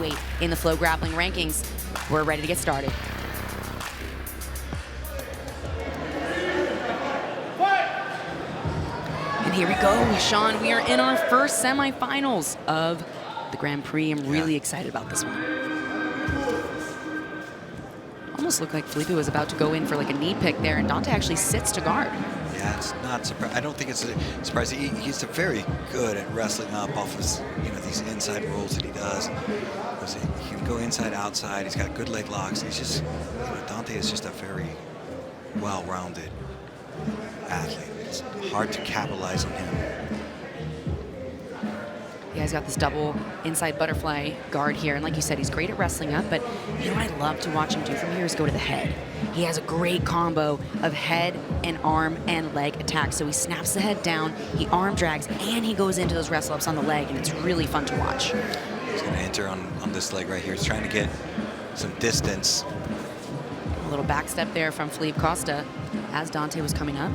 flyweight in the FloGrappling rankings. We're ready to get started. And here we go, Sean. We are in our first semifinals of the Grand Prix. I'm really excited about this one. Almost looked like Felipe was about to go in for like a knee pick there, and Dante actually sits to guard. Yeah, it's not surprising. I don't think it's surprising. He's very good at wrestling up off his, these inside rolls that he does. He can go inside, outside. He's got good leg locks. He's just, Dante is just a very well-rounded athlete. It's hard to capitalize on him. Yeah, he's got this double inside butterfly guard here. And like you said, he's great at wrestling up, but you know what I love to watch him do from here is go to the head. He has a great combo of head and arm and leg attacks. So he snaps the head down, he arm drags, and he goes into those wrestle ups on the leg, and it's really fun to watch. He's gonna enter on this leg right here. He's trying to get some distance. A little back step there from Felipe Costa as Dante was coming up.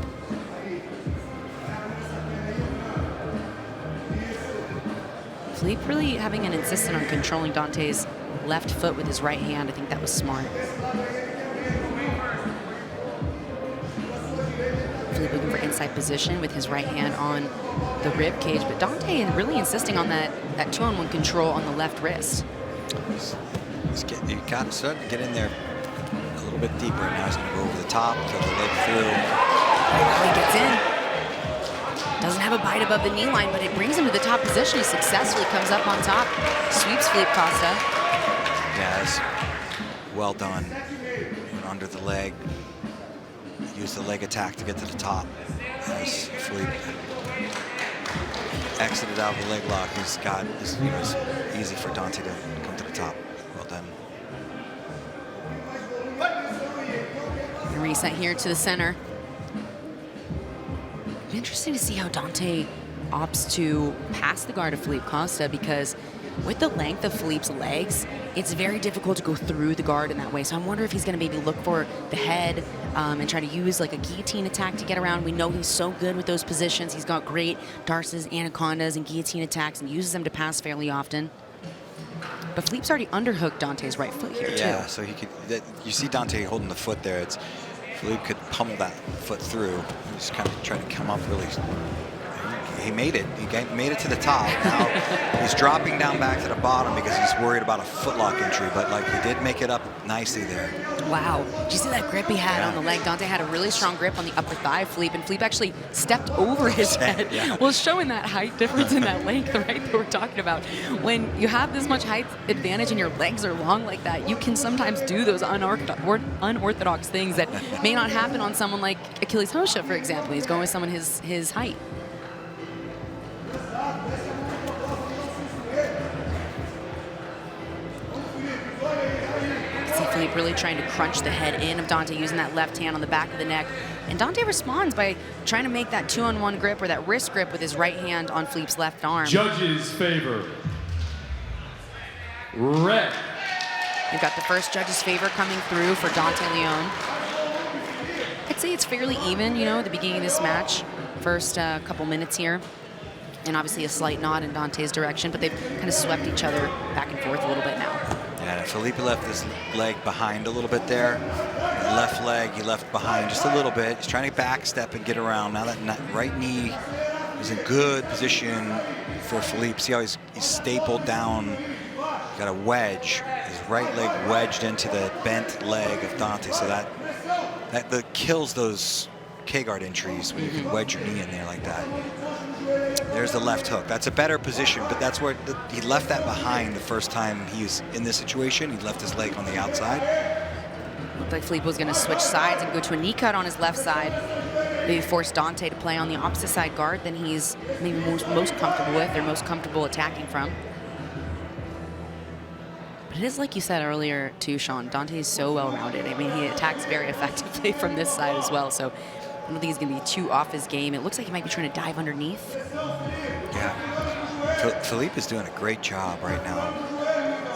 Felipe really having an insistence on controlling Dante's left foot with his right hand. I think that was smart. Felipe looking for inside position with his right hand on the rib cage, but Dante really insisting on that 2-on-1 control on the left wrist. You got to start to get in there a little bit deeper. Now he's going to go over the top, throw the leg through. Oh, he gets in. Doesn't have a bite above the knee line, but it brings him to the top position. He successfully comes up on top, sweeps Felipe Costa. Yes, well done. Under the leg, use the leg attack to get to the top. As Felipe exited out of the leg lock, it's easy for Dante to come to the top. Well done. And reset here to the center. Interesting to see how Dante opts to pass the guard of Felipe Costa, because with the length of Felipe's legs, it's very difficult to go through the guard in that way. So I wonder if he's going to maybe look for the head and try to use like a guillotine attack to get around. We know he's so good with those positions. He's got great darces, anacondas, and guillotine attacks, and uses them to pass fairly often. But Felipe's already underhooked Dante's right foot here, too. Yeah, so he could. You see Dante holding the foot there. Felipe could pummel that foot through. He's kind of trying to come up really. He made it. He made it to the top. Now he's dropping down back to the bottom because he's worried about a footlock entry. But he did make it up nicely there. Wow. Did you see that grip he had on the leg? Dante had a really strong grip on the upper thigh of Felipe, and Felipe actually stepped over his head. Yeah. Well, showing that height difference in that length, right, that we're talking about. When you have this much height advantage and your legs are long like that, you can sometimes do those unorthodox things that may not happen on someone like Achilles Hosha, for example. He's going with someone his height. Felipe really trying to crunch the head in of Dante, using that left hand on the back of the neck. And Dante responds by trying to make that 2-on-1 grip or that wrist grip with his right hand on Felipe's left arm. Judges favor. Red. We've got the first judge's favor coming through for Dante Leon. I'd say it's fairly even, at the beginning of this match. First couple minutes here. And obviously a slight nod in Dante's direction, but they've kind of swept each other back and forth a little bit now. Yeah, Felipe left his leg behind a little bit there. Left leg, he left behind just a little bit. He's trying to back step and get around. Now that right knee is in good position for Felipe. See how he's stapled down. He's got a wedge. His right leg wedged into the bent leg of Dante. So that kills those K-guard entries when you can wedge your knee in there like that. There's the left hook. That's a better position, but that's where he left that behind the first time he was in this situation. He left his leg on the outside. Looked like Felipe was going to switch sides and go to a knee cut on his left side. Maybe force Dante to play on the opposite side guard than he's maybe most comfortable with or most comfortable attacking from. But it is like you said earlier too, Sean, Dante is so well-rounded. I mean, he attacks very effectively from this side as well. So I don't think he's going to be too off his game. It looks like he might be trying to dive underneath. Yeah. Felipe is doing a great job right now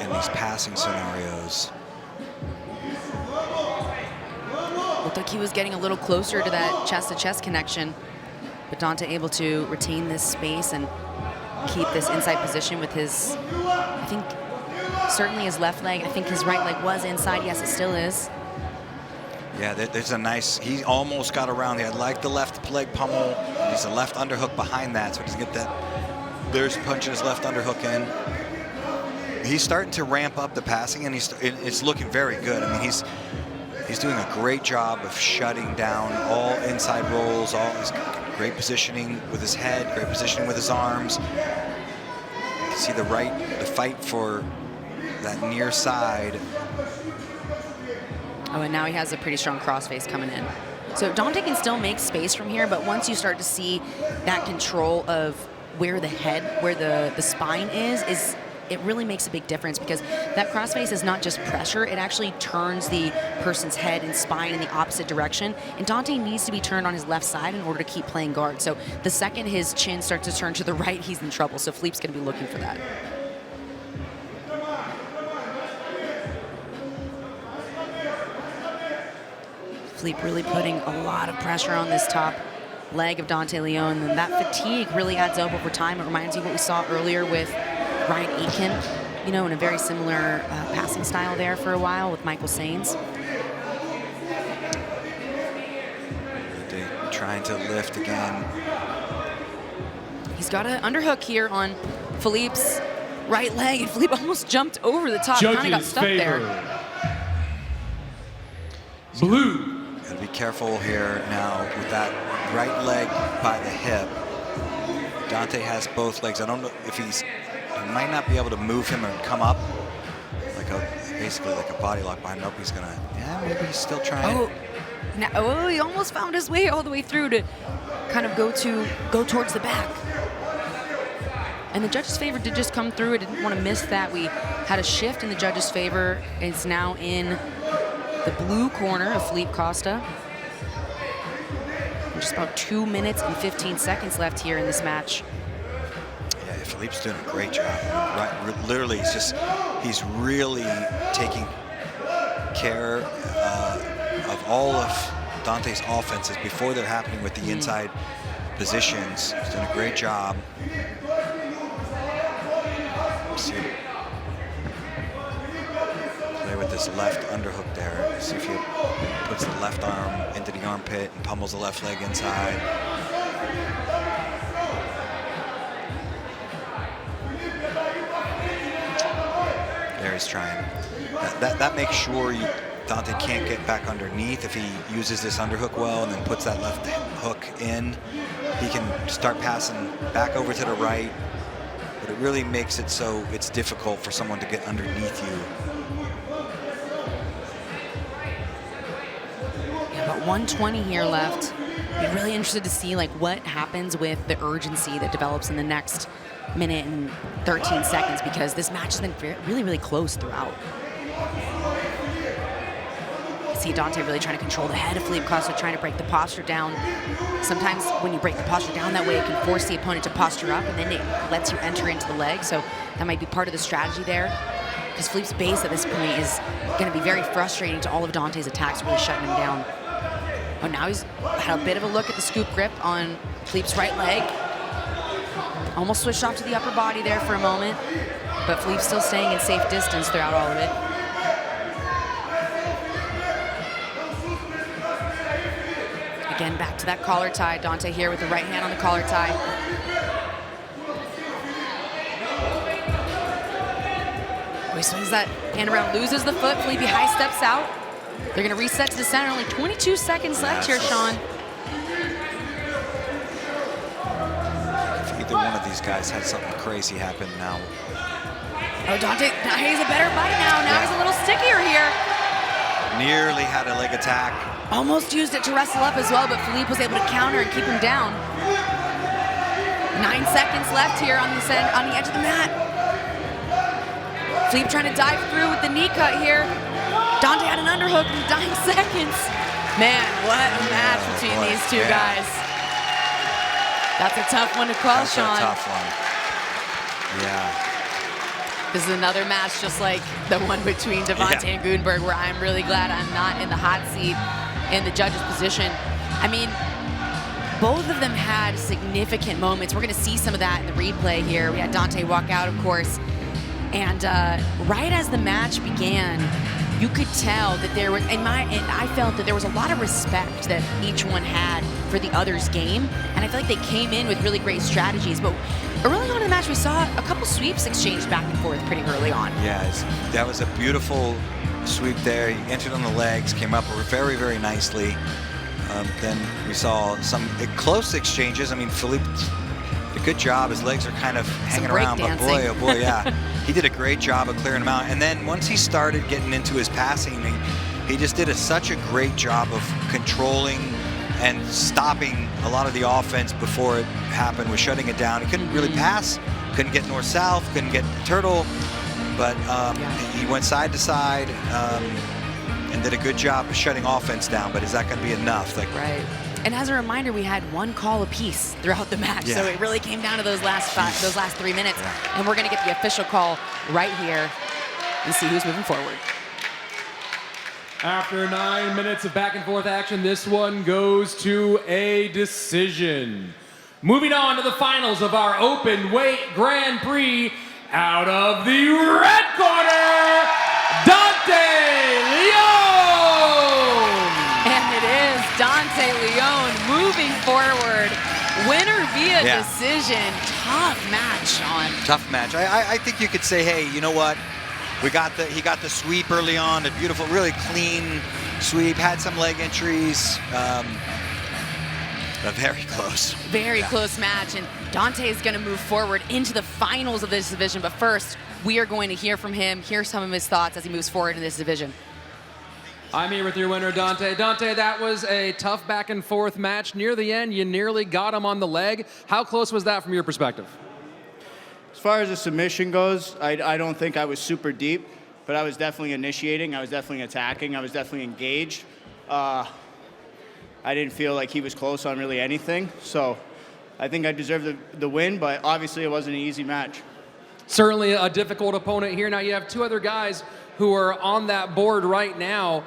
in these passing scenarios. Looked like he was getting a little closer to that chest-to-chest connection, but Dante able to retain this space and keep this inside position with his, I think, certainly his left leg. I think his right leg was inside. Yes, it still is. Yeah, there's a nice, he almost got around there. I like the left leg pummel. He's a left underhook behind that, so he doesn't get that. There's punching his left underhook in. He's starting to ramp up the passing, and it's looking very good. I mean, he's doing a great job of shutting down all inside rolls, all his great positioning with his head, great positioning with his arms. You can see the fight for that near side. Oh, and now he has a pretty strong crossface coming in. So Dante can still make space from here, but once you start to see that control of where the head, where the spine is it really makes a big difference, because that crossface is not just pressure, it actually turns the person's head and spine in the opposite direction. And Dante needs to be turned on his left side in order to keep playing guard. So the second his chin starts to turn to the right, he's in trouble. So Felipe's going to be looking for that. Felipe really putting a lot of pressure on this top leg of Dante Leon, and that fatigue really adds up over time. It reminds you of what we saw earlier with Ryan Aiken, you know, in a very similar passing style there for a while with Michael Sains. They're trying to lift again. He's got an underhook here on Felipe's right leg, and Felipe almost jumped over the top, kind of got stuck there. Blue. Gotta be careful here now with that right leg by the hip. Dante has both legs. I don't know if he might not be able to move him and come up like basically like a body lock behind. Nope, he's gonna, yeah, maybe he's still trying. Oh, he almost found his way all the way through to kind of go towards the back. And the judge's favor did just come through. I didn't want to miss that. We had a shift in the judge's favor. It's now in the blue corner of Felipe Costa. Just about 2 minutes and 15 seconds left here in this match. Yeah, Felipe's doing a great job. Right, literally, he's really taking care of all of Dante's offenses before they're happening with the inside positions. He's doing a great job. See, play with this left underhook there. See if he puts the left arm into the armpit and pummels the left leg inside. There he's trying. That makes sure Dante can't get back underneath. If he uses this underhook well and then puts that left hook in, he can start passing back over to the right. But it really makes it so it's difficult for someone to get underneath you. Yeah, about 120 here left. Be really interested to see like what happens with the urgency that develops in the next minute and 13 seconds, because this match has been really, really close throughout. See Dante really trying to control the head of Felipe Costa, trying to break the posture down. Sometimes when you break the posture down that way, it can force the opponent to posture up, and then it lets you enter into the leg. So that might be part of the strategy there, because Felipe's base at this point is going to be very frustrating to all of Dante's attacks, really shutting him down. Oh, now he's had a bit of a look at the scoop grip on Felipe's right leg. Almost switched off to the upper body there for a moment, but Felipe's still staying in safe distance throughout all of it. Again, back to that collar tie. Dante here with the right hand on the collar tie. Oh, he swings that hand around, loses the foot. Felipe high steps out. They're going to reset to the center. Only 22 seconds left here, Sean. If either one of these guys had something crazy happen now. Oh, Dante, now he's a better bite now. Now he's a little stickier here. Nearly had a leg attack. Almost used it to wrestle up as well, but Felipe was able to counter and keep him down. 9 seconds left here on the edge of the mat. Felipe trying to dive through with the knee cut here. Dante had an underhook in the dying seconds. Man, what a match between these two guys. That's a tough one to call, Sean. That's a tough one. Yeah. This is another match just like the one between Devontae and Gutenberg, where I'm really glad I'm not in the hot seat in the judge's position. I mean, both of them had significant moments. We're going to see some of that in the replay here. We had Dante walk out, of course, And right as the match began, you could tell that there was, and I felt that there was a lot of respect that each one had for the other's game, and I feel like they came in with really great strategies. But early on in the match, we saw a couple sweeps exchanged back and forth pretty early on. Yeah, that was a beautiful sweep there. He entered on the legs, came up very, very nicely. Then we saw some close exchanges. I mean, Felipe did a good job. His legs are kind of hanging around, but boy, oh boy, yeah. He did a great job of clearing them out. And then once he started getting into his passing, he just did such a great job of controlling and stopping a lot of the offense before it happened, was shutting it down. He couldn't really pass, couldn't get north-south, couldn't get turtle, but he went side to side and did a good job of shutting offense down. But is that going to be enough? Right. And as a reminder, we had one call apiece throughout the match, so it really came down to those last 3 minutes. Yeah. And we're going to get the official call right here and see who's moving forward. After 9 minutes of back and forth action, this one goes to a decision. Moving on to the finals of our open weight Grand Prix, out of the red corner, Dante Leon! And it is Dante Leon moving forward. Winner via decision. Tough match, Sean. Tough match. I think you could say, hey, you know what? He got the sweep early on, a beautiful, really clean sweep, had some leg entries, but very close. Very close match, and Dante is going to move forward into the finals of this division, but first, we are going to hear from him, hear some of his thoughts as he moves forward in this division. I'm here with your winner, Dante. Dante, that was a tough back and forth match. Near the end, you nearly got him on the leg. How close was that from your perspective? As far as the submission goes, I don't think I was super deep, but I was definitely initiating. I was definitely attacking. I was definitely engaged. I didn't feel like he was close on really anything. So I think I deserved the win, but obviously it wasn't an easy match. Certainly a difficult opponent here. Now you have two other guys who are on that board right now.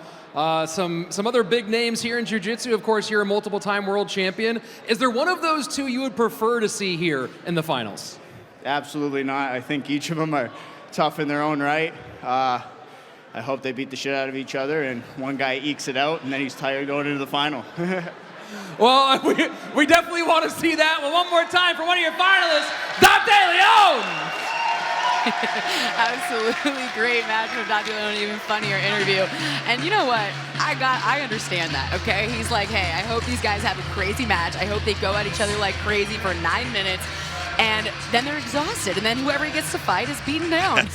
Some other big names here in jiu-jitsu. Of course, you're a multiple-time world champion. Is there one of those two you would prefer to see here in the finals? Absolutely not. I think each of them are tough in their own right. I hope they beat the shit out of each other and one guy ekes it out and then he's tired going into the final. Well, we definitely want to see that. Well, one more time for one of your finalists, Dante Leon! Absolutely great match with Dante Leon, even funnier interview. And you know what? I understand that, okay? He's like, hey, I hope these guys have a crazy match. I hope they go at each other like crazy for 9 minutes. And then they're exhausted, and then whoever gets to fight is beaten down.